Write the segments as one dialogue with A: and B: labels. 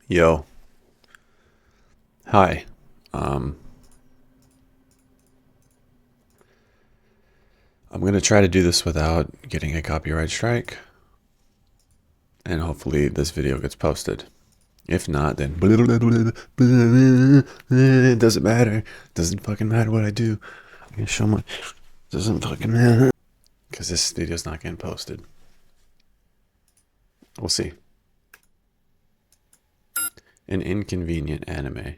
A: Yo. Hi. Um, I'm going to try to do this without getting a copyright strike. And hopefully this video gets posted. If not, then it doesn't matter. Doesn't fucking matter what I do. I'm going to show my... Doesn't fucking matter. Because this video's not getting posted. We'll see. An inconvenient anime.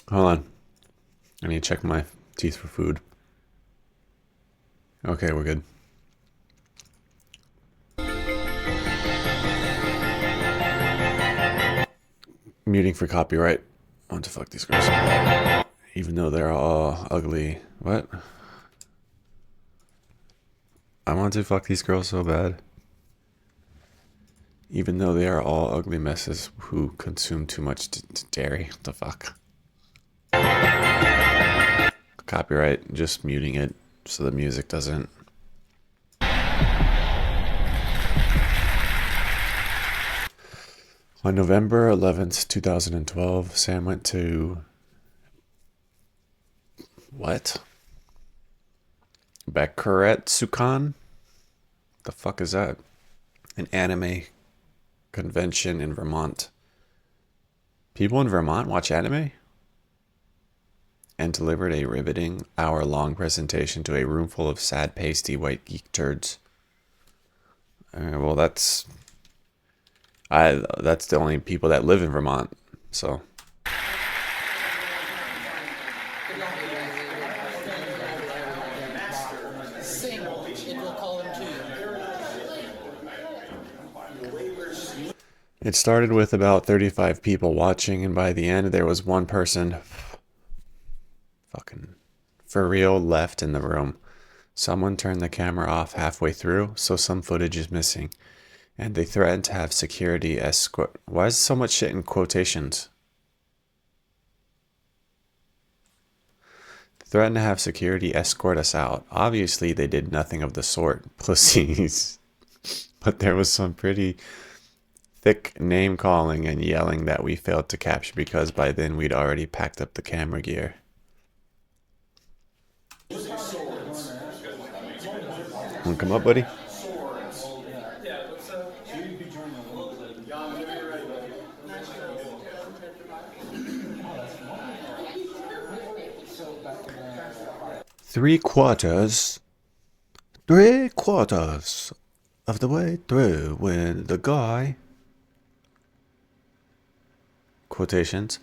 A: Hold on. I need to check my teeth for food. Okay, we're good. Muting for copyright. I want to fuck these girls. Even though they're all ugly. What? I want to fuck these girls so bad. Even though they are all ugly messes who consume too much dairy. What the fuck? Copyright, just muting it so the music doesn't. On November 11th, 2012, Sam went to... What? Bakuretsukan? The fuck is that? An anime convention in Vermont. People in Vermont watch anime? And delivered a riveting hour-long presentation to a room full of sad, pasty, white geek turds. Well, that's the only people that live in Vermont, so. It started with about 35 people watching, and by the end there was one person fucking for real left in the room. Someone turned the camera off halfway through, so some footage is missing. And they threatened to have security escort. Why is so much shit in quotations? Threatened to have security escort us out. Obviously, they did nothing of the sort. Pussies. But there was some pretty thick name calling and yelling that we failed to capture because by then we'd already packed up the camera gear. Wanna come up, buddy? Three quarters of the way through when the guy, quotations,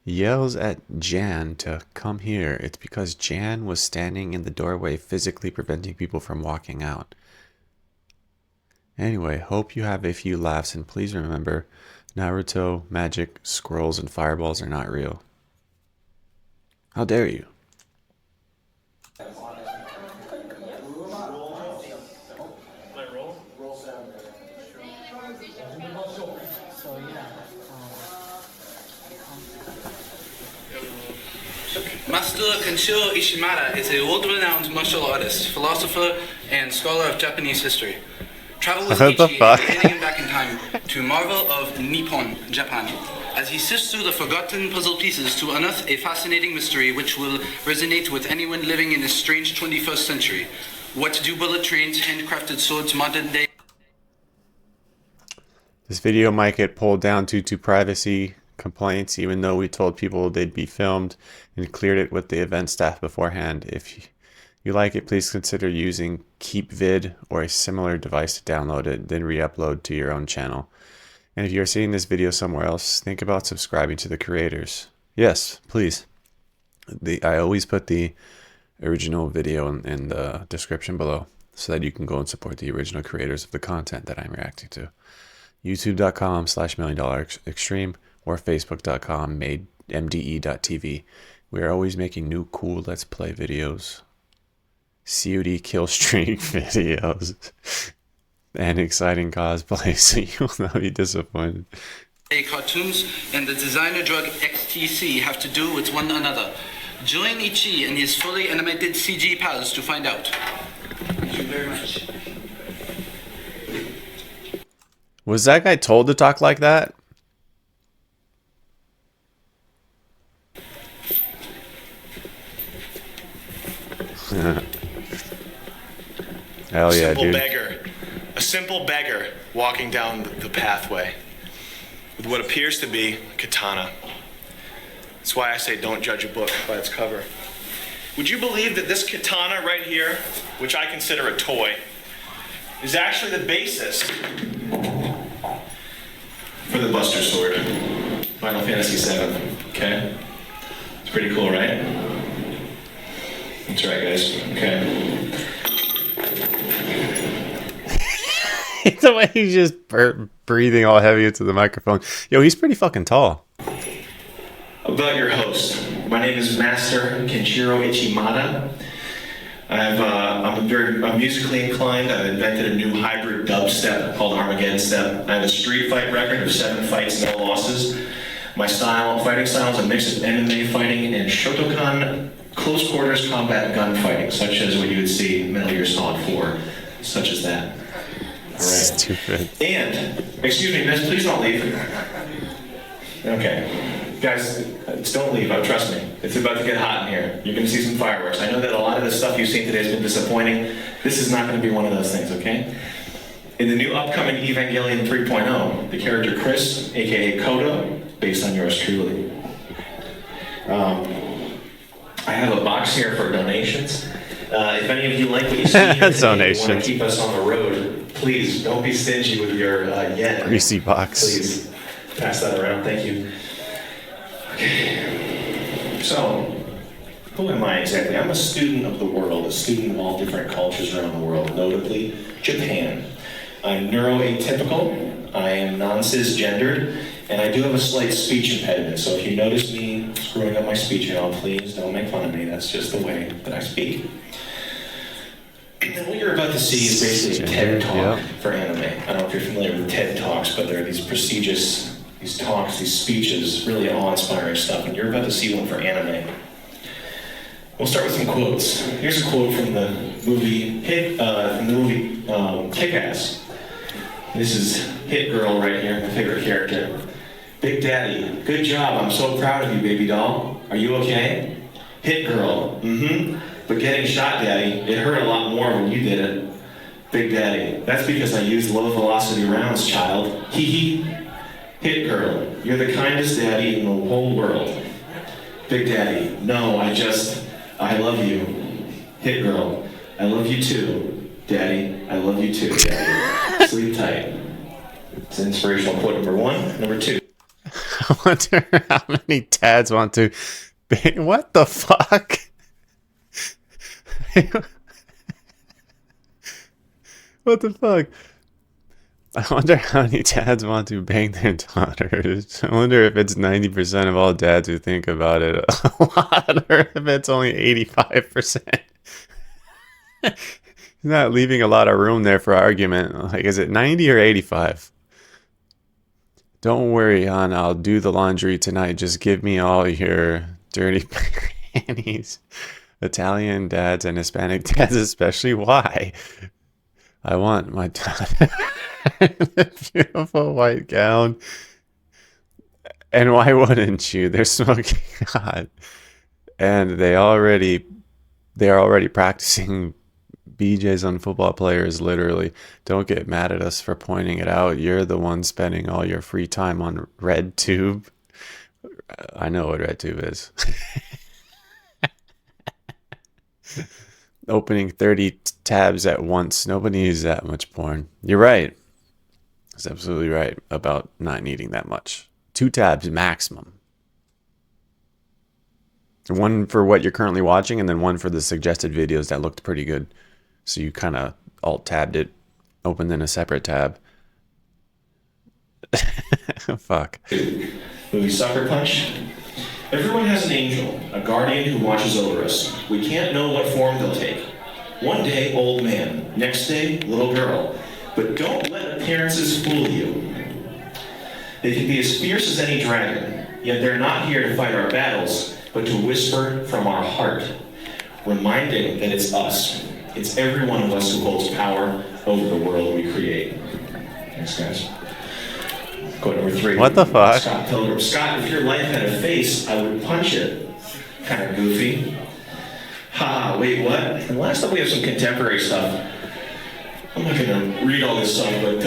A: yells at Jan to come here. It's because Jan was standing in the doorway physically preventing people from walking out. Anyway, hope you have a few laughs, and please remember, Naruto, magic, scrolls, and fireballs are not real. How dare you?
B: Master Kenshiro Ishimura is a world-renowned martial artist, philosopher, and scholar of Japanese history. Travel with Ichi, leading him back in time to marvel of Nippon, Japan, as he sifts through the forgotten puzzle pieces to unearth a fascinating mystery which will resonate with anyone living in this strange 21st century. What do bullet trains, handcrafted swords, modern day...
A: This video might get pulled down due to privacy complaints, even though we told people they'd be filmed and cleared it with the event staff beforehand. If you like it, please consider using KeepVid or a similar device to download it, then re-upload to your own channel. And if you're seeing this video somewhere else, think about subscribing to the creators. Yes, please. I always put the original video in the description below so that you can go and support the original creators of the content that I'm reacting to. YouTube.com/milliondollarextreme or Facebook.com/MDE.TV. We are always making new cool Let's Play videos, COD kill streak videos, and exciting cosplay, so you will not be disappointed.
B: Cartoons and the designer drug XTC have to do with one another. Join Ichi and his fully animated CG pals to find out. Thank you very much.
A: Was that guy told to talk like that? Hell yeah,
C: Simple
A: dude.
C: beggar. A simple beggar walking down the pathway with what appears to be a katana. That's why I say don't judge a book by its cover. Would you believe that this katana right here, which I consider a toy, is actually the basis for the Buster Sword? Final Fantasy VII, okay? It's pretty cool, right? That's right, guys, okay.
A: The way he's just breathing all heavy into the microphone. Yo, he's pretty fucking tall.
C: About your host, my name is Master Kenshiro Ichimata. I'm musically inclined. I've invented a new hybrid dubstep called Armageddon Step. I have a street fight record of 7 fights, no losses. My fighting style is a mix of MMA fighting and Shotokan close quarters combat gunfighting, such as what you would see in Metal Gear Solid 4, such as that. All right.
A: Stupid.
C: And, excuse me, miss, please don't leave. Okay. Guys, don't leave, trust me. It's about to get hot in here. You're going to see some fireworks. I know that a lot of the stuff you've seen today has been disappointing. This is not going to be one of those things, okay? In the new upcoming Evangelion 3.0, the character Chris, aka Kodo, based on yours truly. I have a box here for donations. If any of you like what you see here today, you want to keep us on the road, please don't be stingy with your yen.
A: Greasy box.
C: Please pass that around. Thank you. Okay. So, who am I exactly? I'm a student of the world, a student of all different cultures around the world, notably Japan. I'm neuroatypical, I am non-cisgendered, and I do have a slight speech impediment. So if you notice me screwing up my speech at all, please don't make fun of me. That's just the way that I speak. And what you're about to see is basically a TED Talk for anime. I don't know if you're familiar with TED Talks, but there are these prestigious, these talks, these speeches, really awe-inspiring stuff, and you're about to see one for anime. We'll start with some quotes. Here's a quote from the movie Kick-Ass. This is Hit Girl right here, my favorite character. Big Daddy, good job. I'm so proud of you, baby doll. Are you okay? Hit Girl, But getting shot, Daddy, it hurt a lot more when you did it. Big Daddy, that's because I used low velocity rounds, child. Hee hee. Hit Girl, you're the kindest daddy in the whole world. Big Daddy, no, I love you. Hit Girl, I love you too. Daddy, I love you too, Daddy. Sleep tight. It's inspirational quote number 1. Number 2.
A: I wonder how many dads want to... What the fuck? What the fuck? I wonder how many dads want to bang their daughters. I wonder if it's 90% of all dads who think about it a lot, or if it's only 85%. He's not leaving a lot of room there for argument. Like, is it 90 or 85? Don't worry, hon, I'll do the laundry tonight. Just give me all your dirty panties. Italian dads and Hispanic dads especially. Why? I want my daughter in a beautiful white gown. And why wouldn't you? They're smoking hot. And they are already practicing BJ's on football players, literally. Don't get mad at us for pointing it out. You're the one spending all your free time on RedTube. I know what RedTube is. Opening 30 tabs at once. Nobody needs that much porn. You're right. That's absolutely right about not needing that much. 2 tabs maximum. One for what you're currently watching, and then one for the suggested videos that looked pretty good. So you kind of alt-tabbed it, opened in a separate tab. Fuck.
C: Movie Sucker Punch. Everyone has an angel, a guardian who watches over us. We can't know what form they'll take. One day, old man. Next day, little girl. But don't let appearances fool you. They can be as fierce as any dragon, yet they're not here to fight our battles, but to whisper from our heart, reminding that it's us. It's every one of us who holds power over the world we create. Thanks, guys. Quote number 3.
A: What the fuck?
C: Scott Pilgrim. Scott, if your life had a face, I would punch it. Kind of goofy. Haha, wait, what? And last up we have some contemporary stuff. I'm not gonna read all this stuff, but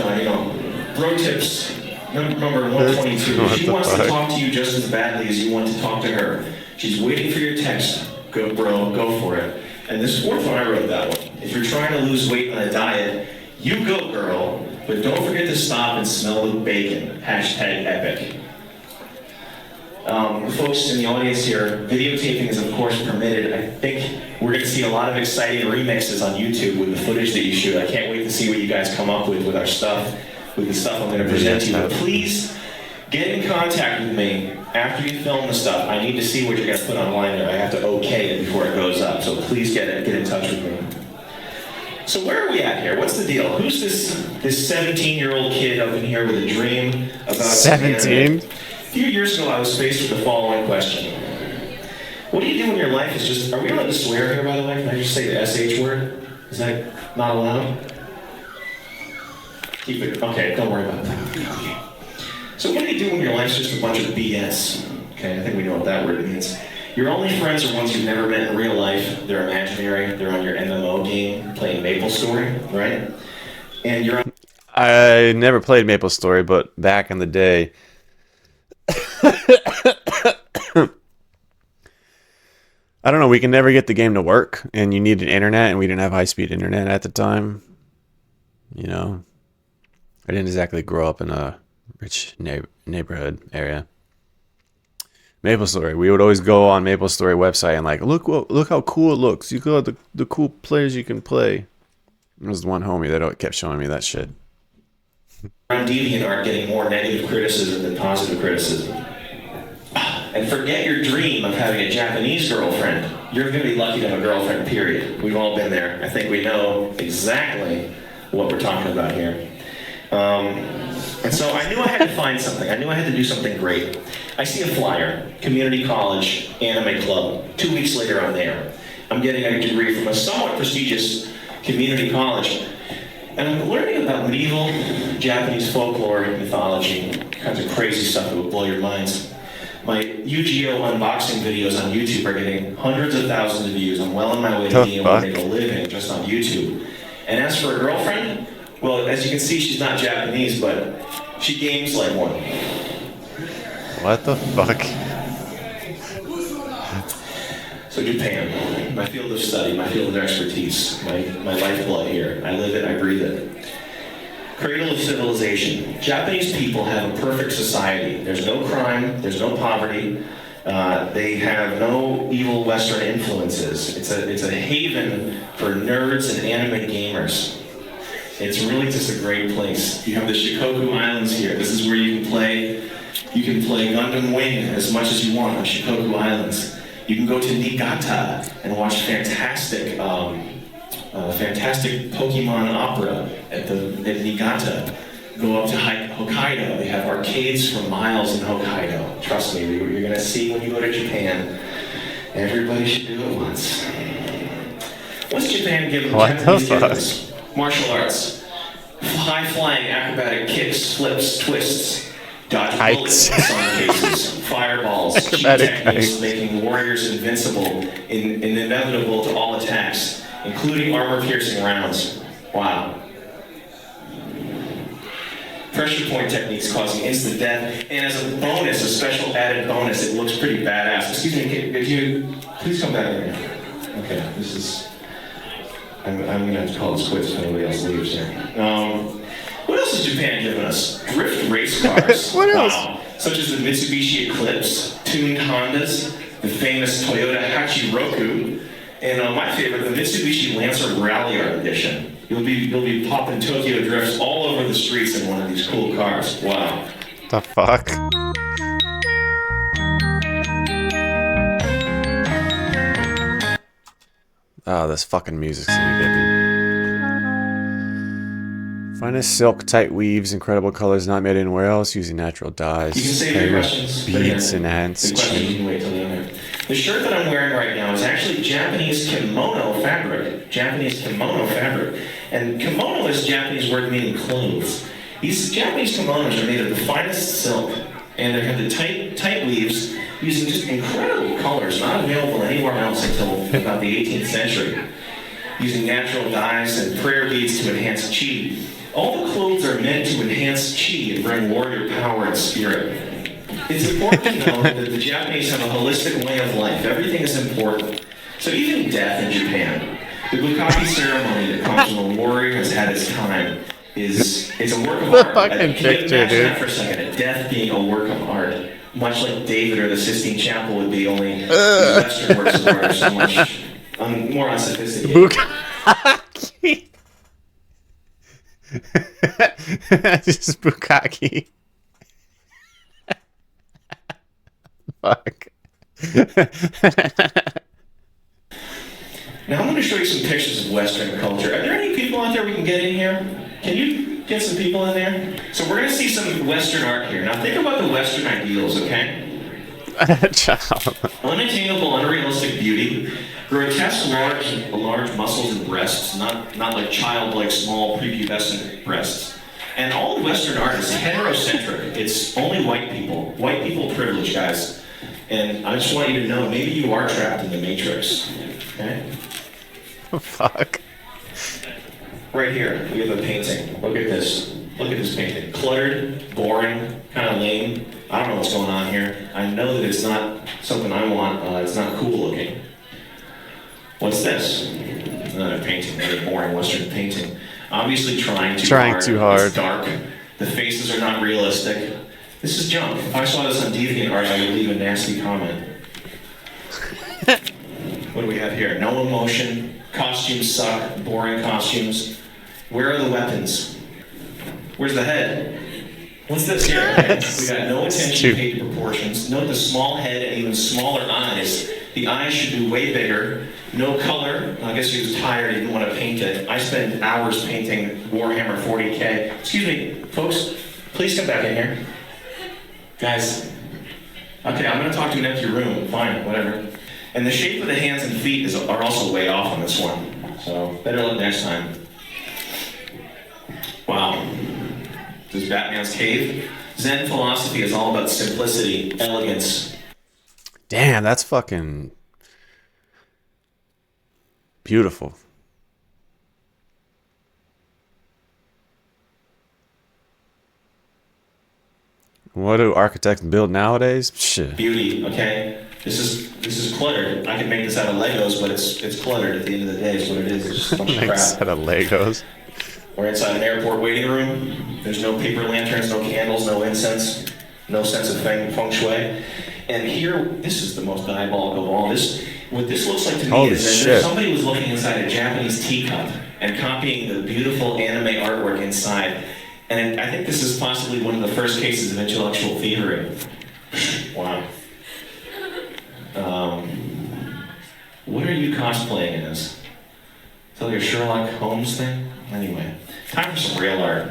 C: bro tips. Number 122. She wants to talk to you just as badly as you want to talk to her. She's waiting for your text. Go, bro, go for it. And this 4th one, I wrote that one. If you're trying to lose weight on a diet, you go, girl. But don't forget to stop and smell the bacon. Hashtag epic. Folks in the audience here, videotaping is of course permitted. I think we're going to see a lot of exciting remixes on YouTube with the footage that you shoot. I can't wait to see what you guys come up with our stuff, with the stuff I'm going to present to you. But please get in contact with me after you film the stuff. I need to see what you're going to put online there. I have to okay it before it goes up. So please get in touch with me. So where are we at here? What's the deal? Who's this 17-year-old kid up in here with a dream about
A: 17?
C: A few years ago, I was faced with the following question. What do you do when your life is just... Are we allowed to swear here, by the way? Can I just say the SH word? Is that not allowed? Keep it... Okay, don't worry about that. Okay. So what do you do when your life's just a bunch of BS? Okay, I think we know what that word means. Your only friends are ones you've never met in real life. They're imaginary. They're on your MMO game, playing MapleStory, right? And you're on...
A: I never played MapleStory, but back in the day... I don't know, we can never get the game to work, and you needed internet, and we didn't have high-speed internet at the time. You know, I didn't exactly grow up in a rich neighborhood area. MapleStory, we would always go on MapleStory website and like, look how cool it looks. You got the cool players you can play. There was one homie that kept showing me that shit.
C: On DeviantArt getting more negative criticism than positive criticism. And forget your dream of having a Japanese girlfriend. You're going to be lucky to have a girlfriend, period. We've all been there. I think we know exactly what we're talking about here. And so I knew I had to find something. I knew I had to do something great. I see a flyer, community college, anime club. 2 weeks later, I'm there. I'm getting a degree from a somewhat prestigious community college. And I'm learning about medieval Japanese folklore and mythology, kinds of crazy stuff that will blow your minds. My Yu-Gi-Oh! Unboxing videos on YouTube are getting hundreds of thousands of views. I'm well on my way to being able to make a living just on YouTube. And as for a girlfriend, well, as you can see, she's not Japanese, but she games like one.
A: What the fuck?
C: So Japan, my field of study, my field of expertise, my lifeblood here. I live it, I breathe it. Cradle of civilization. Japanese people have a perfect society. There's no crime, there's no poverty. They have no evil Western influences. It's a haven for nerds and anime gamers. It's really just a great place. You have the Shikoku Islands here. This is where you can play Gundam Wing as much as you want on Shikoku Islands. You can go to Niigata and watch fantastic Pokemon opera at Niigata. Go up to Hokkaido. They have arcades for miles in Hokkaido. Trust me, you're going to see when you go to Japan. Everybody should do it once. What's Japan giving Japanese kids? Martial arts. High-flying acrobatic kicks, flips, twists. Dodge bullets in some cases. Fireballs. Cheat techniques, making warriors invincible and inevitable to all attacks, including armor-piercing rounds. Wow. Pressure point techniques causing instant death, and as a bonus, a special added bonus, it looks pretty badass. Excuse me, could you please come back in here? Okay, this is... I'm going to have to call this quits if anybody else leaves here. What else has Japan given us? Drift race cars.
A: What else?
C: Wow. Such as the Mitsubishi Eclipse, tuned Hondas, the famous Toyota Hachiroku, and my favorite, the Mitsubishi Lancer Rally Art Edition. You'll be popping Tokyo drifts all over the streets in one of these cool cars. Wow.
A: The fuck? Oh, this fucking music's gonna get me. Finest silk, tight weaves, incredible colors not made anywhere else, using natural dyes.
C: You can save your questions.
A: Beads enhance.
C: The shirt that I'm wearing right now is actually Japanese kimono fabric. Japanese kimono fabric. And kimono is a Japanese word meaning clothes. These Japanese kimonos are made of the finest silk, and they have the tight weaves using just incredible colors, not available anywhere else until about the 18th century, using natural dyes and prayer beads to enhance chi. All the clothes are meant to enhance chi and bring warrior power and spirit. It's important to know that the Japanese have a holistic way of life. Everything is important. So even death in Japan, the bukkake ceremony that comes when a warrior has had his time is a work of
A: The
C: art.
A: fucking
C: Can you
A: picture,
C: imagine
A: dude.
C: that for a second? A death being a work of art, much like David or the Sistine Chapel would be, only the Western works of art are so much more unsophisticated.
A: Bukkake. This is bukkake. Fuck.
C: Now I'm going to show you some pictures of Western culture. Are there any people out there we can get in here? Can you get some people in there? So we're going to see some Western art here. Now think about the Western ideals, okay?
A: Child.
C: Unattainable, unrealistic beauty, grotesque, large muscles and breasts, not like childlike, small, prepubescent breasts. And all Western art is heterocentric. It's only white people. White people privilege, guys. And I just want you to know, maybe you are trapped in the Matrix. Okay?
A: Fuck.
C: Right here, we have a painting. Look at this. Look at this painting. Cluttered, boring, kind of lame. I don't know what's going on here. I know that it's not something I want. It's not cool looking. What's this? Another painting, another boring Western painting. Obviously trying too hard. It's dark. The faces are not realistic. This is junk. If I saw this on DeviantArt, I would leave a nasty comment. What do we have here? No emotion. Costumes suck. Boring costumes. Where are the weapons? Where's the head? What's this here? We got no attention paid to proportions. Note the small head and even smaller eyes. The eyes should be way bigger. No color. I guess he was tired. He didn't want to paint it. I spend hours painting Warhammer 40K. Excuse me, folks. Please come back in here. Guys. Okay, I'm going to talk to an empty room. Fine, whatever. And the shape of the hands and feet are also way off on this one. So, better luck next time. Wow. This is Batman's cave. Zen philosophy is all about simplicity, elegance.
A: Damn, that's fucking beautiful. What do architects build nowadays? Shit.
C: Beauty, okay? This is cluttered. I could make this out of Legos, but it's cluttered at the end of the day. Is what it is. It's just a bunch of
A: Like
C: crap.
A: set of Legos.
C: We're inside an airport waiting room. There's no paper lanterns, no candles, no incense, no sense of feng shui. And here, this is the most diabolical of all. What this looks like to me
A: Holy
C: is that
A: shit.
C: somebody was looking inside a Japanese teacup and copying the beautiful anime artwork inside. And I think this is possibly one of the first cases of intellectual thievery. Wow. What are you cosplaying as? Is that like a Sherlock Holmes thing? Anyway, time for some real art.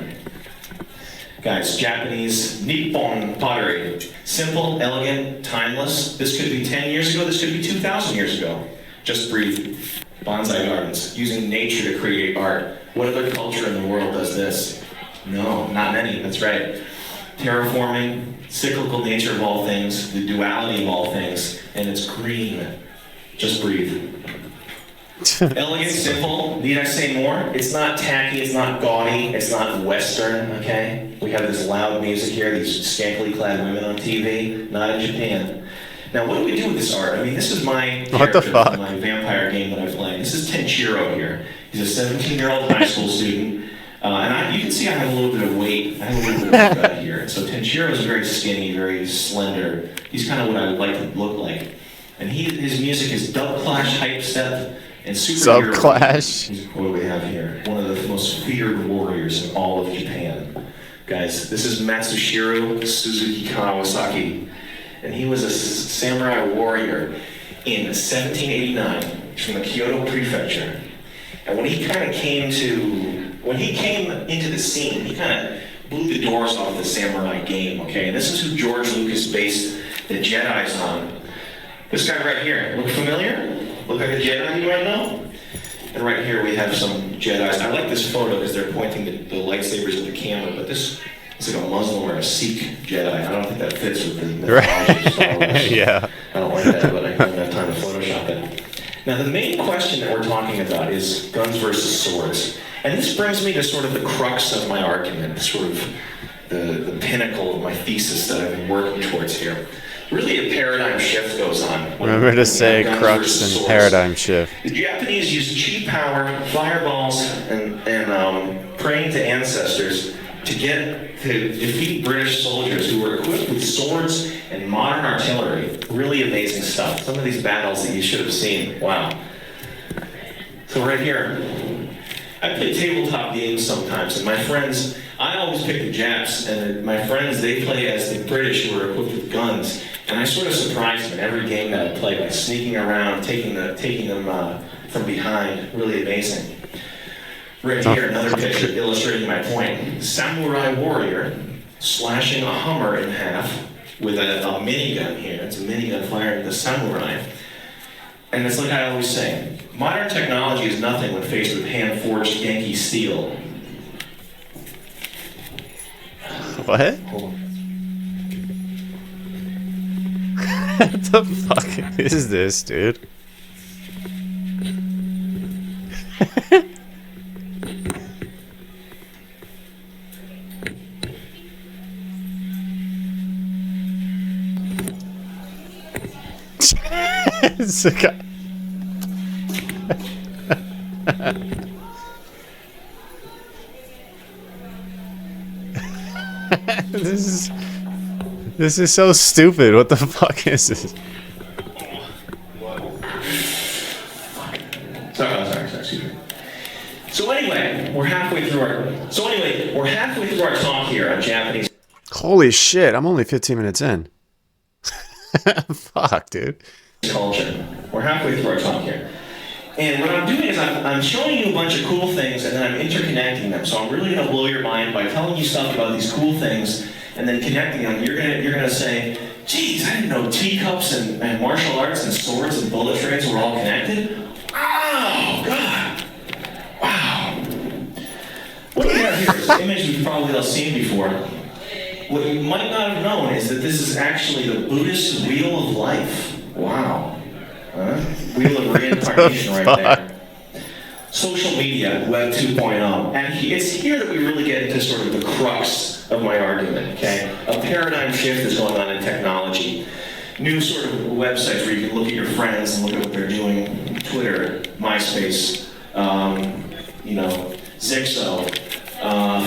C: Guys, Japanese Nippon pottery. Simple, elegant, timeless. This could be 10 years ago, this could be 2,000 years ago. Just breathe. Bonsai gardens, using nature to create art. What other culture in the world does this? No, not many, that's right. Terraforming, cyclical nature of all things, the duality of all things, and it's green. Just breathe. Elegant, simple, need I say more? It's not tacky, it's not gaudy, it's not Western, okay? We have this loud music here, these scantily clad women on TV, not in Japan. Now, what do we do with this art? I mean, this is my character from my vampire game that I play. This is Tenchiro here. He's a 17-year-old high school student. And you can see I have a little bit of weight. I have a little bit of gut here. So Tenchiro is very skinny, very slender. He's kind of what I would like to look like. And his music is dub clash, hype step, and superhero.
A: Subclash.
C: What do we have here? One of the most feared warriors in all of Japan. Guys, this is Matsushiro Suzuki Kawasaki. And he was a samurai warrior in 1789 from the Kyoto prefecture. And when he came into the scene, he kind of blew the doors off the samurai game, okay? And this is who George Lucas based the Jedis on. This guy right here, look familiar? Look like a Jedi you might know? And right here we have some Jedis. I like this photo because they're pointing the lightsabers at the camera, but this is like a Muslim or a Sikh Jedi. I don't think that fits with the mythology of Star Wars.
A: Yeah.
C: I don't like that, but I don't have time to Photoshop it. Now, the main question that we're talking about is guns versus swords. And this brings me to sort of the crux of my argument, sort of the pinnacle of my thesis that I've been working towards here. Really, a paradigm shift goes on.
A: Remember to say crux and paradigm shift.
C: The Japanese used cheap power, fireballs, and praying to ancestors to defeat British soldiers who were equipped with swords and modern artillery. Really amazing stuff. Some of these battles that you should have seen. Wow. So right here, I play tabletop games sometimes, and my friends, I always pick the Japs, and my friends, they play as the British who are equipped with guns. And I sort of surprise them in every game that I play by sneaking around, taking them from behind. Really amazing. Right here, another picture illustrating my point. Samurai warrior slashing a Hummer in half with a minigun here. It's a minigun firing the samurai. And it's like I always say, modern technology is nothing when faced with hand-forged Yankee steel.
A: What?
C: Hold on.
A: What the fuck is this, dude? It's a guy. This is so stupid. What the fuck is this?
C: Sorry, excuse me. So anyway, we're halfway through our talk here on Japanese
A: Holy shit! I'm only 15 minutes in. Fuck, dude.
C: culture. We're halfway through our talk here. And what I'm doing is I'm showing you a bunch of cool things and then I'm interconnecting them. So I'm really going to blow your mind by telling you stuff about these cool things and then connecting them. You're gonna say, geez, I didn't know teacups and martial arts and swords and bullet trains were all connected. Oh, God. Wow. What we have here is an image you've probably all seen before. What you might not have known is that this is actually the Buddhist wheel of life. Wow. Wheel of reincarnation right there. Social media, Web 2.0. And it's here that we really get into sort of the crux of my argument, okay? A paradigm shift is going on in technology. New sort of websites where you can look at your friends and look at what they're doing. Twitter, MySpace, Zixo,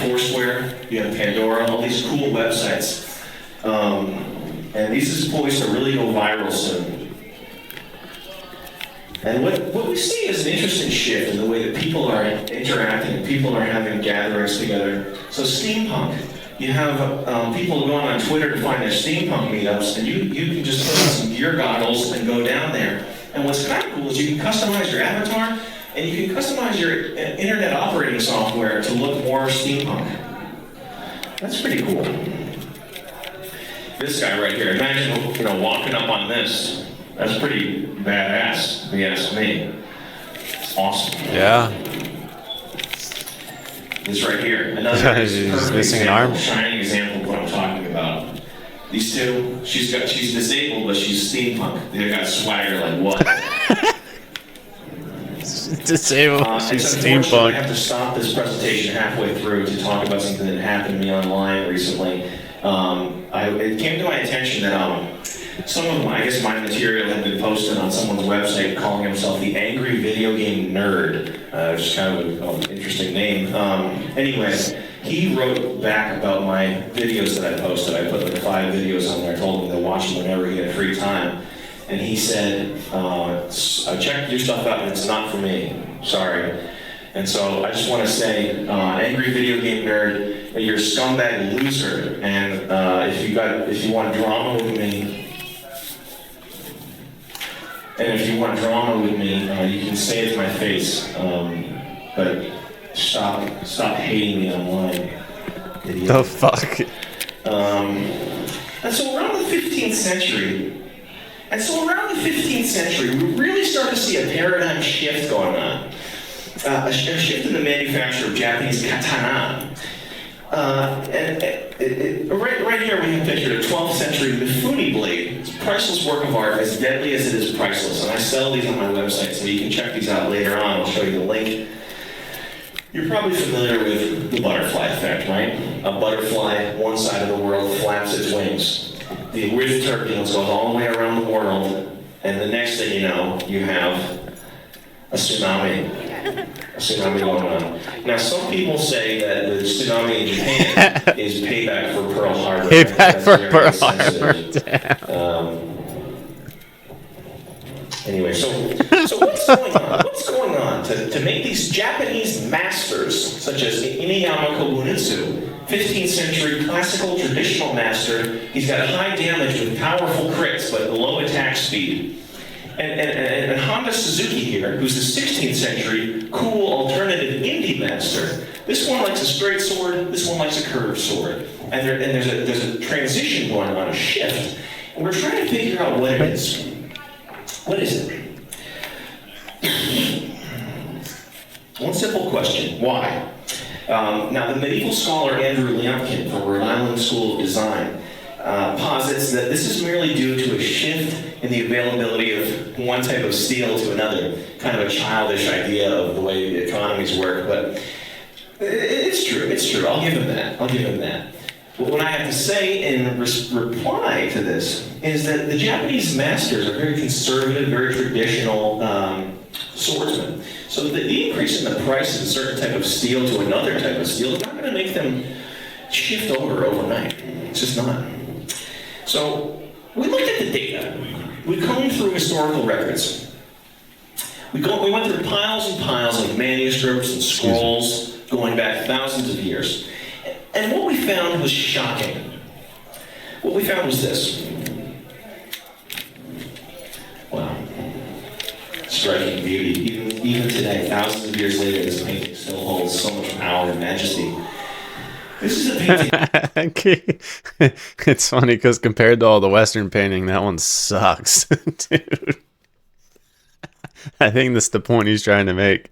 C: Foursquare, you have Pandora, all these cool websites. And these are poised to really go viral soon. And what we see is an interesting shift in the way that people are interacting and people are having gatherings together. So steampunk, you have people going on Twitter to find their steampunk meetups, and you can just put on some gear goggles and go down there. And what's kind of cool is you can customize your avatar, and you can customize your internet operating software to look more steampunk. That's pretty cool. This guy right here, imagine walking up on this. That's pretty badass, if you ask me. It's awesome.
A: Yeah.
C: This right here, another
A: He's missing an arm.
C: Shining example of what I'm talking about. These two, she's disabled, but she's steampunk. They got swagger like what?
A: Disabled. She's
C: steampunk. I
A: steampunk.
C: have to stop this presentation halfway through to talk about something that happened to me online recently. It came to my attention that some of my material had been posted on someone's website calling himself the Angry Video Game Nerd, which is kind of an interesting name. Anyway, he wrote back about my videos that I posted. I put like 5 videos on there. I told him to watch them whenever he had free time. And he said, I checked your stuff out and it's not for me. Sorry. And so I just want to say, Angry Video Game Nerd, you're a scumbag loser. And if you want drama with me, you can say it to my face. But stop hating me online. Idiot.
A: The fuck?
C: And so around the 15th century, we really start to see a paradigm shift going on. a shift in the manufacture of Japanese katana. Right here we have pictured a 12th century Mifune blade. It's a priceless work of art, as deadly as it is priceless. And I sell these on my website, so you can check these out later on. I'll show you the link. You're probably familiar with the butterfly effect, right? A butterfly, one side of the world, flaps its wings. The wind turbulence goes all the way around the world, and the next thing you know, you have a tsunami. A tsunami going on. Now, some people say that the tsunami in Japan is payback for Pearl Harbor.
A: Payback for Pearl Harbor.
C: Anyway, so what's going on? What's going on to make these Japanese masters, such as Ineyama Kobunitsu, 15th century classical traditional master? He's got high damage with powerful crits, but low attack speed. And Honda Suzuki here, who's the 16th century cool alternative indie master. This one likes a straight sword, this one likes a curved sword. And there's a transition going on, a shift. And we're trying to figure out what it is. What is it? One simple question, why? Now, the medieval scholar Andrew Lyumpkin from Rhode Island School of Design posits that this is merely due to a shift in the availability of one type of steel to another. Kind of a childish idea of the way the economies work, but it's true. I'll give him that. But what I have to say in reply to this is that the Japanese masters are very conservative, very traditional swordsmen. So the increase in the price of a certain type of steel to another type of steel is not going to make them shift over overnight. It's just not. So we looked at the data. We combed through historical records. We went through piles and piles of manuscripts and scrolls going back thousands of years. And what we found was shocking. What we found was this. Wow. Striking beauty. Even today, thousands of years later, this painting still holds so much power and majesty. This is a painting.
A: It's funny because compared to all the Western painting, that one sucks, dude. I think that's the point he's trying to make.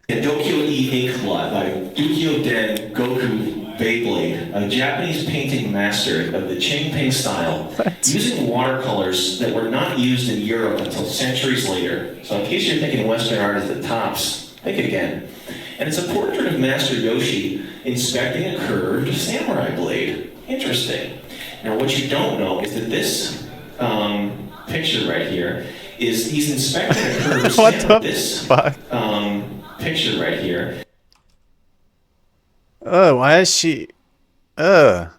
C: Dokyo-e Inkblot by Dukyo Den Goku Beyblade, a Japanese painting master of the Chingping style, using watercolors that were not used in Europe until centuries later. So in case you're thinking Western art is the tops, think again. And it's a portrait of Master Yoshi inspecting a curved samurai blade. Interesting. Now what you don't know is that this picture right here is he's inspecting a curved samurai. Picture right here.
A: Oh, why is she? That's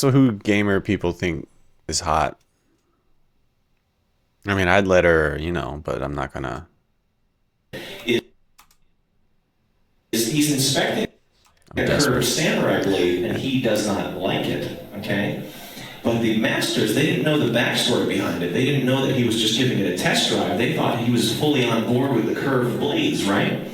A: who gamer people think is hot. I mean, I'd let her, but I'm not gonna.
C: He's inspecting a curved samurai blade, and he does not like it. Okay. But the masters, they didn't know the backstory behind it. They didn't know that he was just giving it a test drive. They thought he was fully on board with the curved blades, right?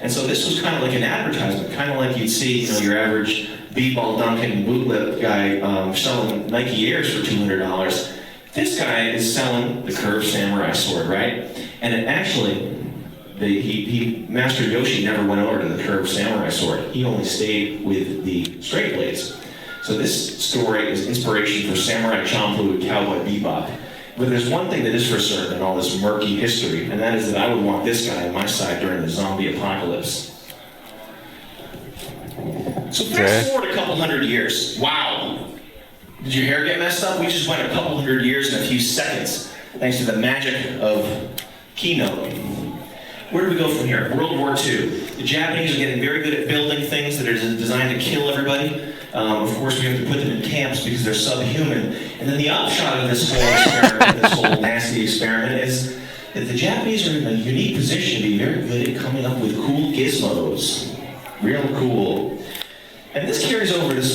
C: And so this was kind of like an advertisement, kind of like you'd see, your average B-ball dunking bootlip guy selling Nike Airs for $200. This guy is selling the curved samurai sword, right? And it actually, Master Yoshi never went over to the curved samurai sword. He only stayed with the straight blades. So this story is inspiration for Samurai Champloo and Cowboy Bebop. But there's one thing that is for certain in all this murky history, and that is that I would want this guy on my side during the zombie apocalypse. So fast forward a couple hundred years. Wow. Did your hair get messed up? We just went a couple hundred years in a few seconds, thanks to the magic of Keynote. Where do we go from here? World War II. The Japanese are getting very good at building things that are designed to kill everybody. Of course, we have to put them in camps because they're subhuman. And then the upshot of this whole experiment, this whole nasty experiment, is that the Japanese are in a unique position to be very good at coming up with cool gizmos. Real cool. And this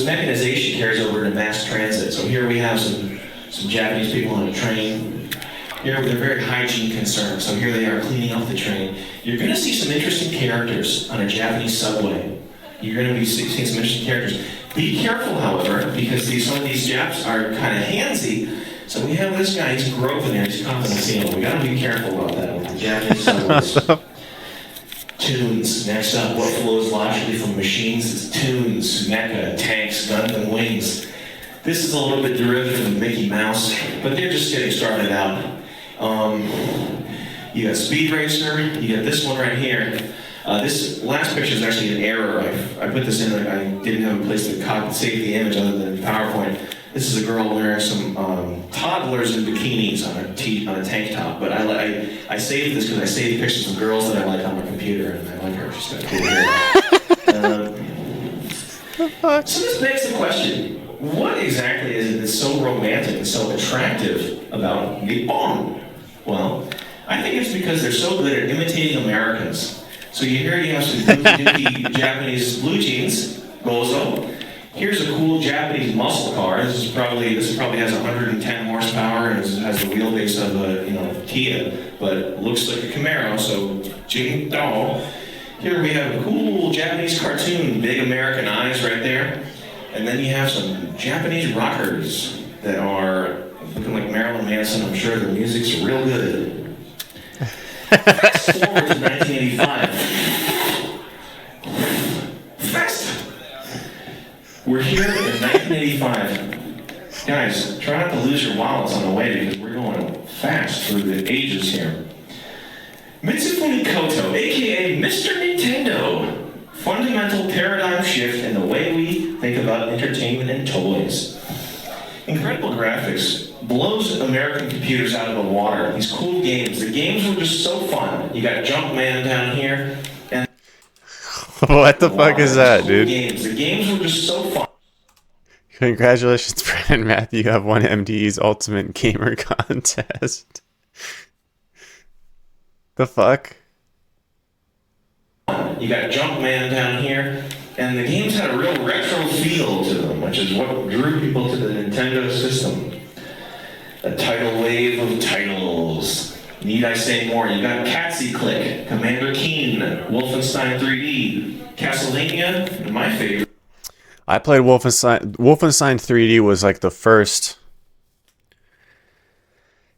C: mechanization carries over to mass transit. So here we have some Japanese people on a train. Here they're very hygiene concerned. So here they are cleaning up the train. You're going to see some interesting characters on a Japanese subway. You're going to be seeing some interesting characters. Be careful, however, because some of these Japs are kind of handsy. So we have this guy, he's groping there, he's cuffing the ceiling. We gotta be careful about that with the Japanese subways. Tunes. Next up, what flows logically from machines is tunes, mecha, tanks, guns, and wings. This is a little bit derivative of Mickey Mouse, but they're just getting started out. You got Speed Racer, you got this one right here. This last picture is actually an error. I put this in, I didn't have a place to save the image other than PowerPoint. This is a girl wearing some toddlers in bikinis on a tank top. But I saved this because I saved pictures of girls that I like on my computer, and I like her. She's got cool hair. So this begs the question: what exactly is it that's so romantic and so attractive about Nippon? Well, I think it's because they're so good at imitating Americans. So you have some goofy Japanese blue jeans, Gozo. Here's a cool Japanese muscle car. This probably has 110 horsepower and has the wheelbase of a Kia, but looks like a Camaro. So Jing Dao. Here we have a cool Japanese cartoon, big American eyes right there, and then you have some Japanese rockers that are looking like Marilyn Manson. I'm sure their music's real good. Fast forward to 1985. We're here in 1985. Guys, try not to lose your wallets on the way because we're going fast through the ages here. Mitsufumi Koto, aka Mr. Nintendo. Fundamental paradigm shift in the way we think about entertainment and toys. Incredible graphics. Blows American computers out of the water. These cool games. The games were just so fun. You got Jumpman down here. And
A: what the fuck is that, dude?
C: The games were just so fun.
A: Congratulations, Brandon Matthew. You have won MDE's Ultimate Gamer Contest. The fuck?
C: You got Jumpman down here, and the games had a real retro feel to them, which is what drew people to the Nintendo system. A tidal wave of titles. Need I say more? You got Catsy Click, Commander Keen, Wolfenstein 3D, Castlevania, and my favorite.
A: I played Wolfenstein. Wolfenstein 3D was like the first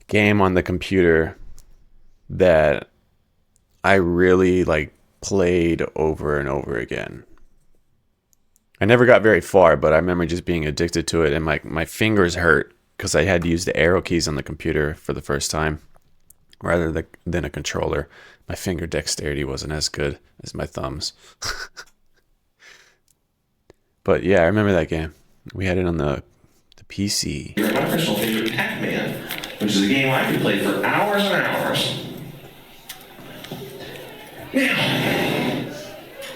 A: game on the computer that I really played over and over again. I never got very far, but I remember just being addicted to it, and my fingers hurt because I had to use the arrow keys on the computer for the first time rather than a controller. My finger dexterity wasn't as good as my thumbs. But yeah, I remember that game. We had it on the PC.
C: My personal favorite, Pac-Man, which is a game I could play for hours and hours. Now,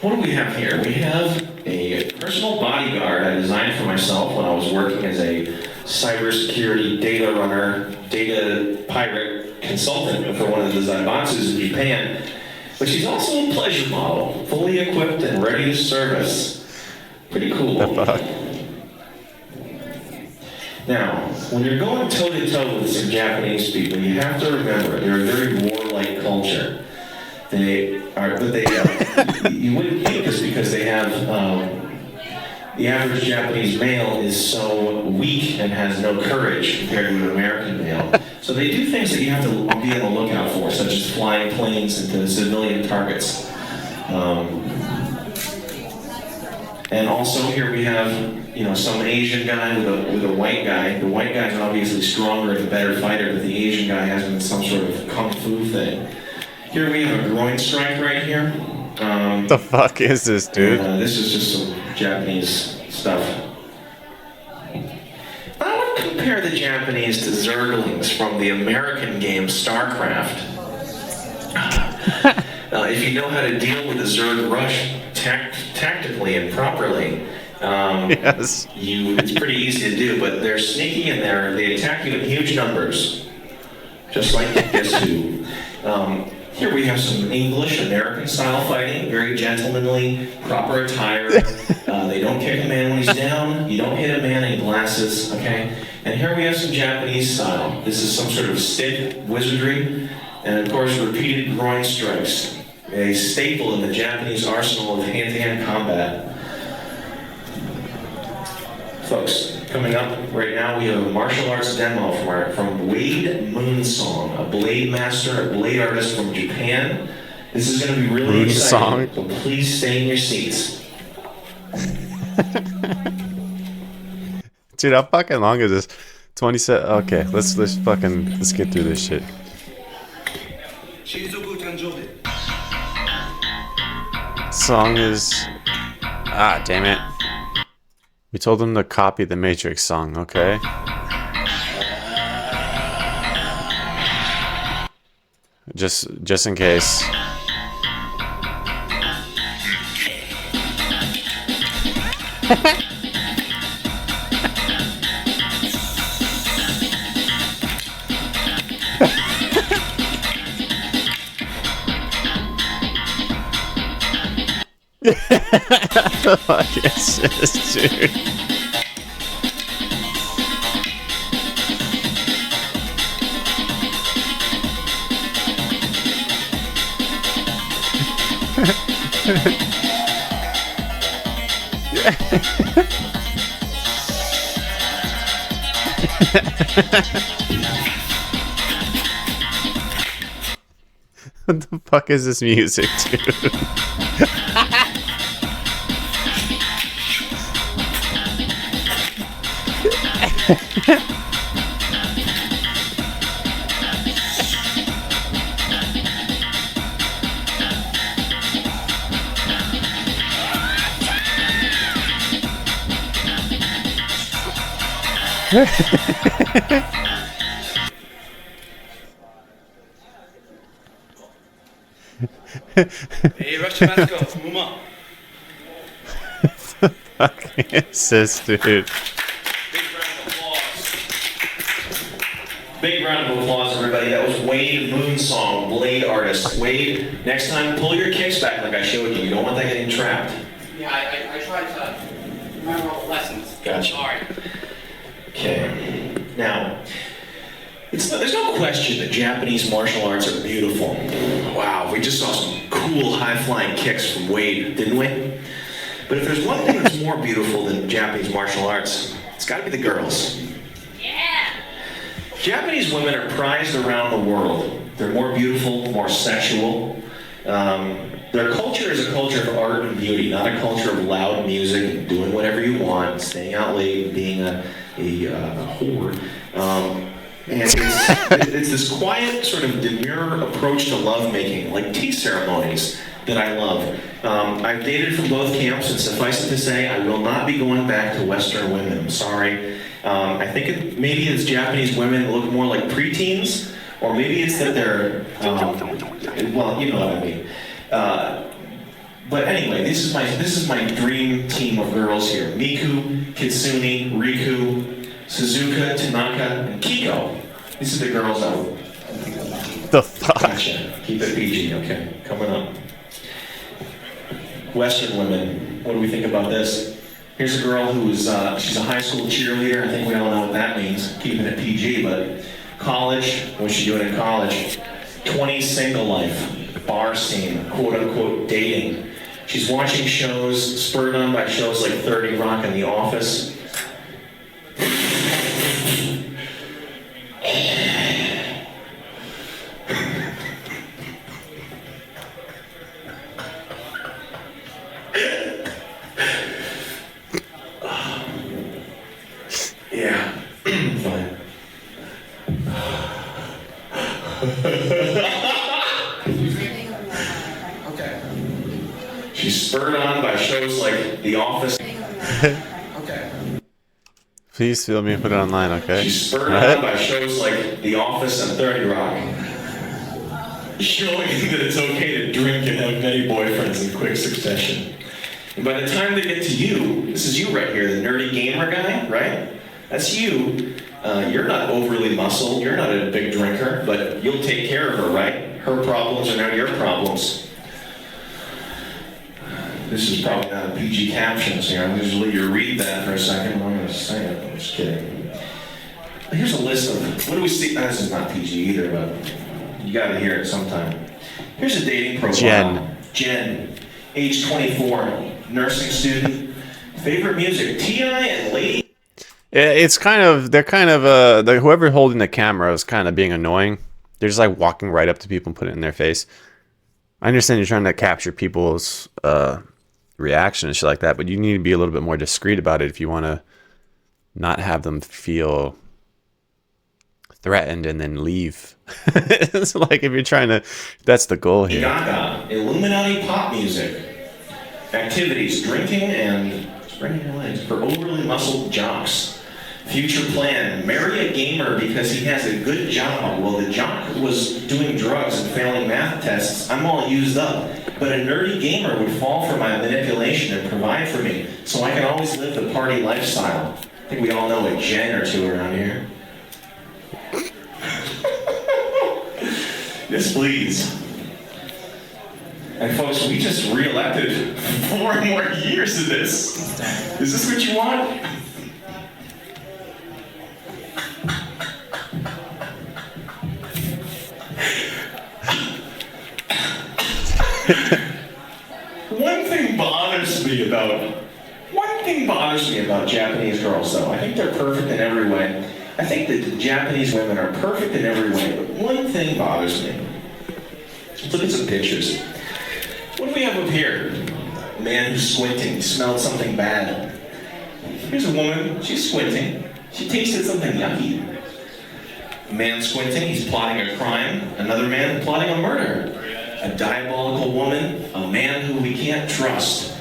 C: what do we have here? We have a personal bodyguard I designed for myself when I was working as a cybersecurity data runner, data pirate consultant for one of the Zaibatsus in Japan. But she's also a pleasure model, fully equipped and ready to service. Pretty cool. Now, when you're going toe-to-toe with some Japanese people, you have to remember they're a very warlike culture. You wouldn't think this because they have the average Japanese male is so weak and has no courage compared to an American male. So they do things that you have to be on the lookout for, such as flying planes into civilian targets. And also here we have, some Asian guy with a white guy. The white guy's obviously stronger and a better fighter, but the Asian guy has been some sort of kung fu thing. Here we have a groin strike right here.
A: What the fuck is this, dude?
C: This is just some Japanese stuff. I would compare the Japanese to Zerglings from the American game StarCraft. If you know how to deal with the Zerg rush tactically and properly,
A: yes.
C: It's pretty easy to do, but they're sneaky and they attack you in huge numbers, just like Guess Who. Here we have some English American style fighting, very gentlemanly, proper attire. They don't kick a man when he's down. You don't hit a man in glasses, okay? And here we have some Japanese style. This is some sort of stick wizardry, and of course repeated groin strikes, a staple in the Japanese arsenal of hand-to-hand combat. Folks, coming up right now, we have a martial arts demo from Wade Moonsong, a blade master, a blade artist from Japan. This is going to be really exciting, so please stay in your seats.
A: Dude, how fucking long is this? 27. Okay, let's get through this shit. Song is damn it. We told them to copy the Matrix song, okay? Just in case. The fuck is this, dude? What the fuck is this music, dude?
B: Hey, rush your mask off, Muma.
A: What the fuck is this, dude?
C: Big round of applause. Big round of applause, everybody. That was Wade Moonsong, blade artist. Wade, next time pull your kicks back like I showed you. You don't want that getting trapped.
B: Yeah, I tried to remember all the lessons.
C: Gotcha.
B: Sorry.
C: Okay. Now, there's no question that Japanese martial arts are beautiful. Wow, we just saw some cool high-flying kicks from Wade, didn't we? But if there's one thing that's more beautiful than Japanese martial arts, it's got to be the girls.
B: Yeah.
C: Japanese women are prized around the world. They're more beautiful, more sexual. Their culture is a culture of art and beauty, not a culture of loud music and doing whatever you want, staying out late and being a whore. And it's this quiet, sort of demure approach to lovemaking, like tea ceremonies, that I love. I've dated from both camps, and suffice it to say, I will not be going back to Western women. I'm sorry. I think maybe it's Japanese women look more like preteens, or maybe it's that they're, well, you know what I mean. But anyway, this is my dream team of girls here: Miku, Kitsune, Riku, Suzuka, Tanaka, and Kiko. These are the girls I would...
A: The fuck?
C: Gotcha. Keep it PG, okay. Coming up. Western women. What do we think about this? Here's a girl who's, she's a high school cheerleader. I think we all know what that means, keeping it PG, but college, what's she doing in college? 20s single life, bar scene, quote-unquote dating. She's watching shows, spurred on by shows like 30 Rock and The Office. Yeah, fine. Okay. She's spurred on by shows like The Office. Okay.
A: Please feel me and put it online, okay?
C: She's spurred on by shows like The Office and 30 Rock, showing that it's okay to drink and have many boyfriends in quick succession. And by the time they get to you, this is you right here, the nerdy gamer guy, right? That's you. You're not overly muscled, you're not a big drinker, but you'll take care of her, right? Her problems are now your problems. This is probably not a PG captions here. I'm just going to let you read that for a second. I'm going to say it. I'm just kidding. Here's a list of, what do we see? This is not PG either, but you got to hear it sometime. Here's a dating profile. Jen, age 24, nursing student. Favorite music, T.I. and Lady.
A: It's kind of they're kind of whoever holding the camera is kind of being annoying. They're just like walking right up to people and putting it in their face. I understand you're trying to capture people's reaction and shit like that, but you need to be a little bit more discreet about it if you want to not have them feel threatened and then leave. It's like if you're trying to, that's the goal here.
C: Gaga, Illuminati pop music, activities, drinking and spreading your legs for overly muscled jocks. Future plan, marry a gamer because he has a good job. Well, the jock was doing drugs and failing math tests. I'm all used up. But a nerdy gamer would fall for my manipulation and provide for me, so I can always live the party lifestyle. I think we all know a Jen or two around here. Yes, please. And folks, we just re-elected 4 more years of this. Is this what you want? One thing bothers me about Japanese girls, though. I think they're perfect in every way. I think that Japanese women are perfect in every way, but one thing bothers me. Let's look at some pictures. What do we have up here? A man who's squinting. He smelled something bad. Here's a woman. She's squinting. She tasted something yucky. A man squinting. He's plotting a crime. Another man plotting a murder. A diabolical woman. A man who we can't trust.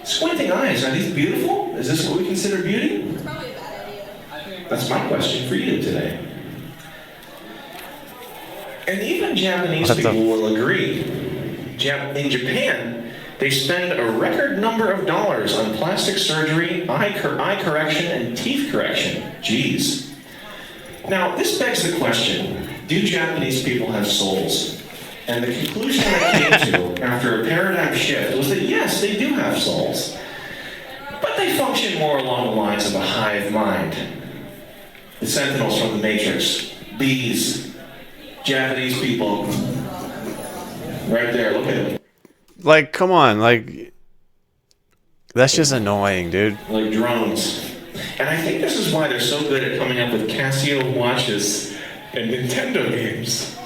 C: Squinting eyes. Are these beautiful? Is this what we consider beauty?
D: It's probably a bad idea.
C: That's my question for you today. And even Japanese people will agree. In Japan, they spend a record number of dollars on plastic surgery, eye correction, and teeth correction. Jeez. Now, this begs the question, do Japanese people have souls? And the conclusion I came to after a paradigm shift was that yes, they do have souls. But they function more along the lines of a hive mind. The Sentinels from the Matrix, bees, Japanese people, right there, look at them.
A: Like, come on, like, that's just annoying, dude.
C: Like drones. And I think this is why they're so good at coming up with Casio watches and Nintendo games.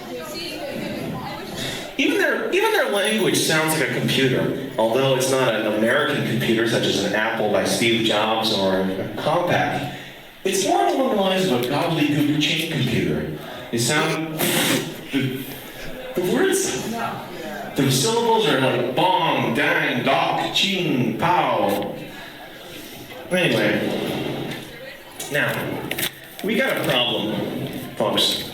C: Even their language sounds like a computer, although it's not an American computer such as an Apple by Steve Jobs or a Compaq. It's more along the lines of a gobbledygook chain computer. They sound... the words... The syllables are like bong, dang, dock, ching, pow. Anyway. Now, we got a problem, folks.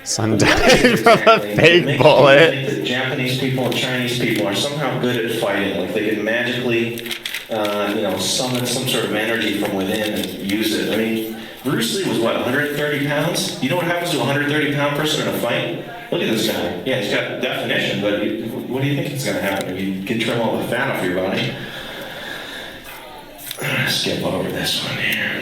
A: Son died from a fake bullet.
C: Think that Japanese people and Chinese people are somehow good at fighting. Like they can magically, summon some sort of energy from within and use it. I mean, Bruce Lee was what, 130 pounds? You know what happens to a 130-pound person in a fight? Look at this guy. Yeah, he's got definition, but what do you think is going to happen if you can trim all the fat off your body? Skip over this one here.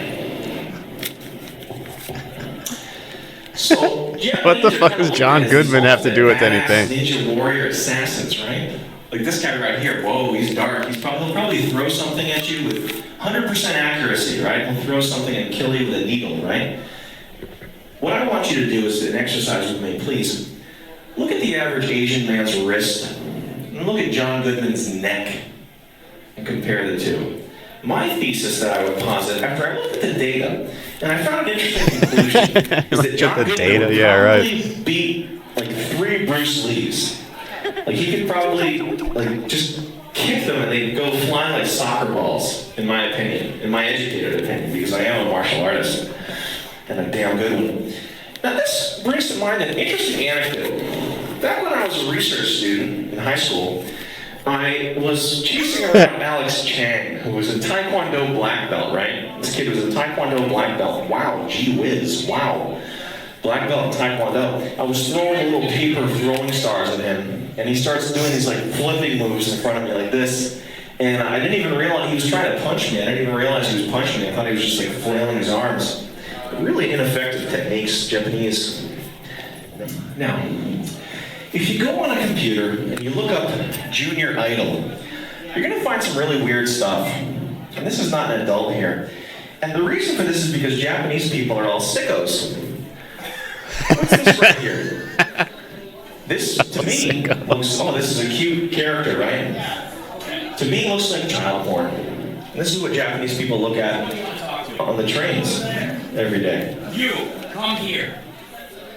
C: So,
A: what the fuck does John Goodman have to do with anything?
C: Ninja warrior assassins, right? Like this guy right here. Whoa, he's dark. He'll probably throw something at you with 100% accuracy, right? He'll throw something and kill you with a needle, right? What I want you to do is an exercise with me, please. Look at the average Asian man's wrist, and look at John Goodman's neck, and compare the two. My thesis that I would posit after I looked at the data, and I found an interesting conclusion, is that John Goodman would probably beat like 3 Bruce Lees. Like he could probably like just kick them and they'd go flying like soccer balls, in my opinion, in my educated opinion, because I am a martial artist, and a damn good one. Now this brings to mind an interesting anecdote. Back when I was a research student in high school, I was chasing around Alex Chang, who was a Taekwondo black belt, right? This kid was a Taekwondo black belt. Wow, gee whiz, wow. Black belt in Taekwondo. I was throwing little paper throwing stars at him, and he starts doing these like flipping moves in front of me like this. And I didn't even realize he was trying to punch me. I didn't even realize he was punching me. I thought he was just like flailing his arms. Really ineffective techniques, Japanese. Now, if you go on a computer and you look up Junior Idol, you're going to find some really weird stuff. And this is not an adult here. And the reason for this is because Japanese people are all sickos. What's this right here? This, to me, looks, oh, this is a cute character, right? To me, looks like child porn. And this is what Japanese people look at on the trains every day.
E: You, come here.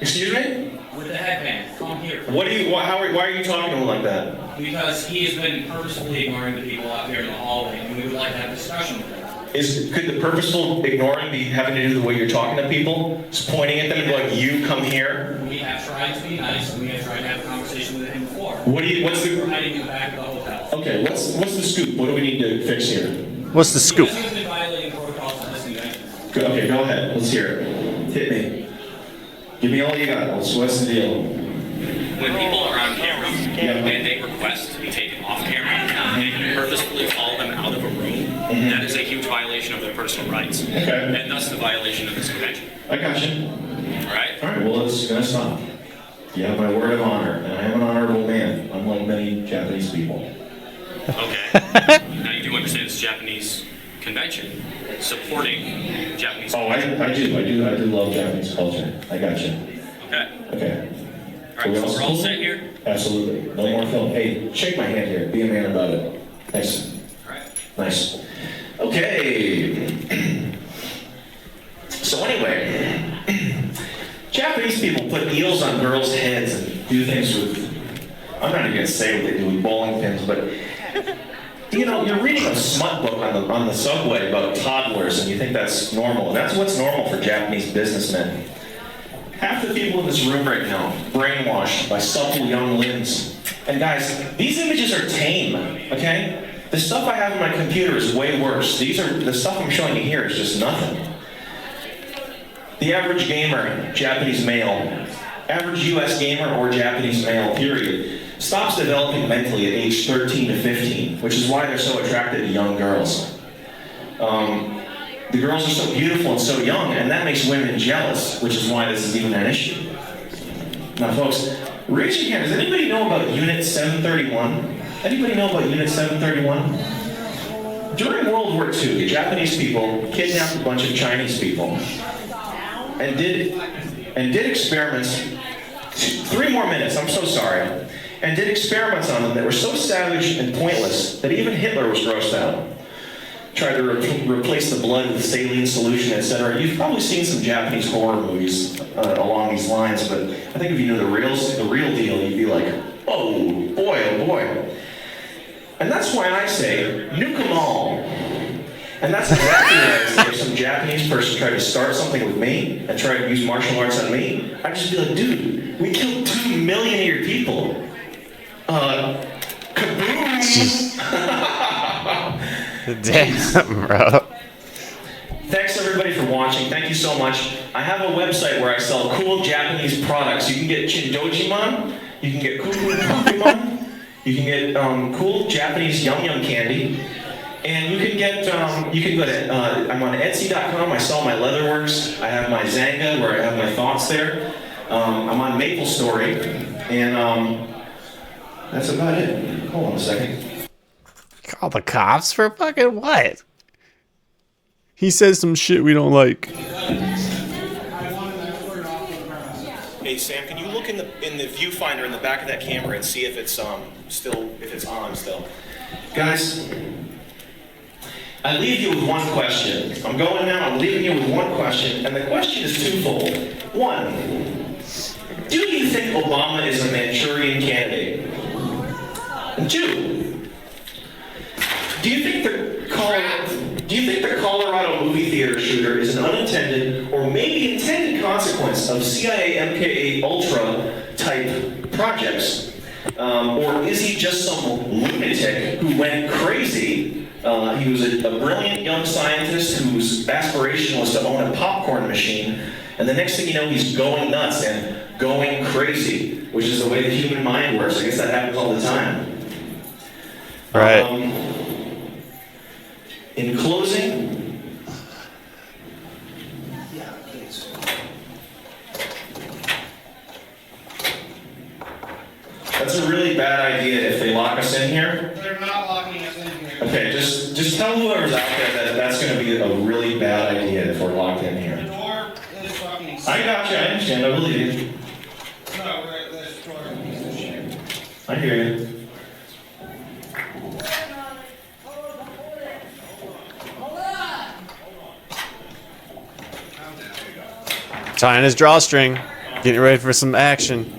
C: Excuse me?
E: With the headband, come here.
C: What are you, why are you talking to him like that?
E: Because he has been purposefully ignoring the people out here in the hallway, and we would like to have a discussion with him.
C: Could the purposeful ignoring be having to do with the way you're talking to people? Just pointing at them and be like, you come here?
E: We have tried to be nice, and we have tried to have a conversation with him before.
C: What's the...
E: We're hiding in the back of the hotel.
C: Okay, what's the scoop? What do we need to fix here?
A: What's the scoop?
E: Because he's been violating protocols of this convention.
C: Okay, go ahead. Let's hear it. Hit me. Give me all you got. What's the deal?
F: When people are on camera and they request to be taken off camera and you purposefully call them out of a room, that is a huge violation of their personal rights.
C: Okay.
F: And thus the violation of this convention.
C: I got you.
F: All right?
C: All right, well, it's going to stop. You have my word of honor, and I am an honorable man, unlike many Japanese people.
F: Okay. Now you do understand it's a Japanese convention supporting Japanese
C: Oh,
F: culture.
C: I do love Japanese culture. I got you.
F: Okay.
C: Okay.
F: All right, so we're all set here?
C: Absolutely. No more film. Hey, shake my hand here. Be a man about it. Nice.
F: All right.
C: Nice. Okay. So anyway, Japanese people put eels on girls' heads and do things with, I'm not even going to say what they do with bowling pins, but you know, you're reading a smut book on the subway about toddlers and you think that's normal. And that's what's normal for Japanese businessmen. Half the people in this room right now, brainwashed by supple young limbs. And guys, these images are tame, okay? The stuff I have on my computer is way worse. The stuff I'm showing you here is just nothing. The average gamer, Japanese male, average U.S. gamer or Japanese male, period, stops developing mentally at age 13 to 15, which is why they're so attracted to young girls. The girls are so beautiful and so young, and that makes women jealous, which is why this is even an issue. Now, folks, raise your hand. Does anybody know about Unit 731? Anybody know about Unit 731? During World War II, the Japanese people kidnapped a bunch of Chinese people and did experiments. 3 more minutes, I'm so sorry. And did experiments on them that were so savage and pointless that even Hitler was grossed out. Tried to replace the blood with saline solution, etc. You've probably seen some Japanese horror movies along these lines, but I think if you knew the real deal, you'd be like, oh boy. And that's why I say, nuke them all. And that's exactly what I would say if some Japanese person tried to start something with me and tried to use martial arts on me. I'd just be like, dude, we killed 2 million of your people. Kaboom!
A: Damn, bro.
C: Thanks everybody for watching. Thank you so much. I have a website where I sell cool Japanese products. You can get Chindojimon, you can get cool Pokemon, you can get cool Japanese Yum Yum candy, and you can get, you can go to, I'm on Etsy.com, I sell my leatherworks, I have my Zanga where I have my thoughts there. I'm on MapleStory, and that's about it. Hold on a second.
A: Call the cops for fucking what? He says some shit we don't like.
C: Hey Sam, can you look in the viewfinder in the back of that camera and see if it's on still? Guys, I leave you with one question. I'm going now. I'm leaving you with one question, and the question is twofold. One, do you think Obama is a Manchurian candidate? And 2, do you think the Colorado movie theater shooter is an unintended or maybe intended consequence of CIA MK Ultra type projects? Or is he just some lunatic who went crazy? He was a brilliant young scientist whose aspiration was to own a popcorn machine, and the next thing you know, he's going nuts and going crazy, which is the way the human mind works. I guess that happens all the time.
A: Right.
C: In closing, that's a really bad idea if they lock us in here.
D: They're not locking us in here.
C: Okay, just tell whoever's out there that that's going to be a really bad idea if we're locked in
D: The
C: here.
D: door is fucking.
C: I got you. I understand. I believe you.
D: No, this door is a piece of shit.
C: I hear you.
A: Tying his drawstring. Getting ready for some action.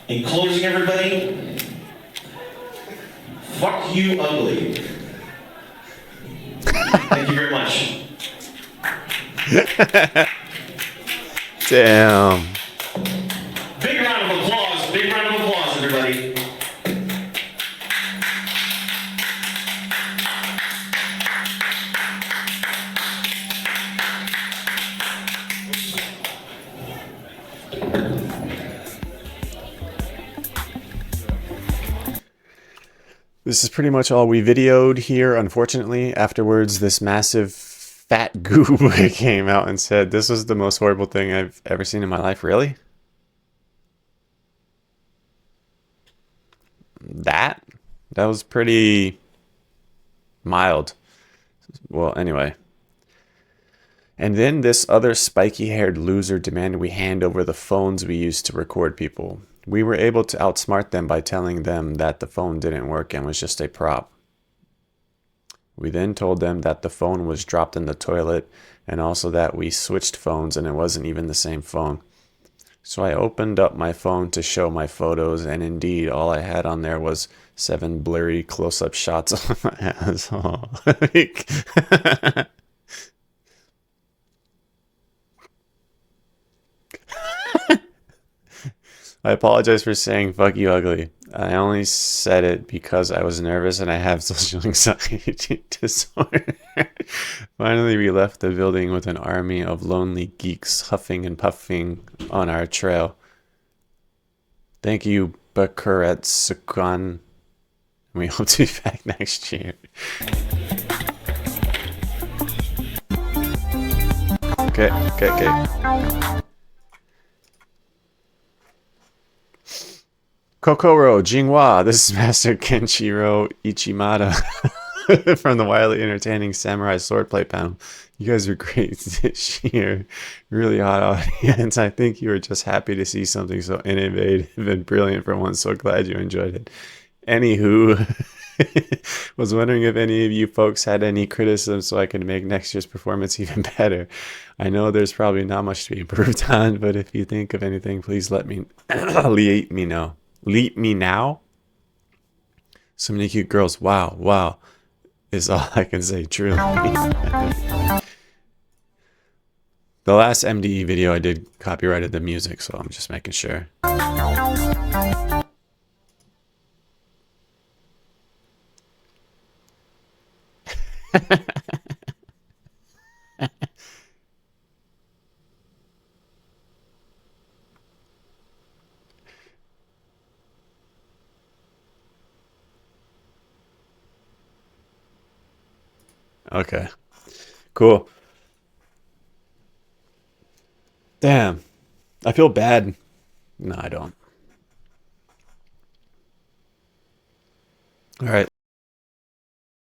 C: In closing, everybody, fuck you ugly. Thank you very much.
A: Damn.
C: Big round of applause. Big round of applause, everybody.
A: This is pretty much all we videoed here. Unfortunately, afterwards, this massive fat goob came out and said, "This was the most horrible thing I've ever seen in my life." Really? That was pretty mild. Well, anyway. And then this other spiky-haired loser demanded we hand over the phones we used to record people. We were able to outsmart them by telling them that the phone didn't work and was just a prop. We then told them that the phone was dropped in the toilet and also that we switched phones and it wasn't even the same phone. So I opened up my phone to show my photos, and indeed all I had on there was 7 blurry close-up shots of my asshole. I apologize for saying fuck you ugly. I only said it because I was nervous and I have social anxiety disorder. Finally, we left the building with an army of lonely geeks huffing and puffing on our trail. Thank you, Bakuret Sukhan. We hope to be back next year. Okay. Kokoro Jinwa, this is Master Kenshiro Ichimata from the wildly entertaining Samurai Swordplay panel. You guys are great this year. Really hot audience. I think you were just happy to see something so innovative and brilliant for once. So glad you enjoyed it. Anywho, was wondering if any of you folks had any criticism so I could make next year's performance even better. I know there's probably not much to be improved on, but if you think of anything, please let me know. Leap me now? So many cute girls. Wow. Is all I can say, truly. The last MDE video I did copyrighted the music, so I'm just making sure. Okay, cool. Damn, I feel bad. No, I don't. All right.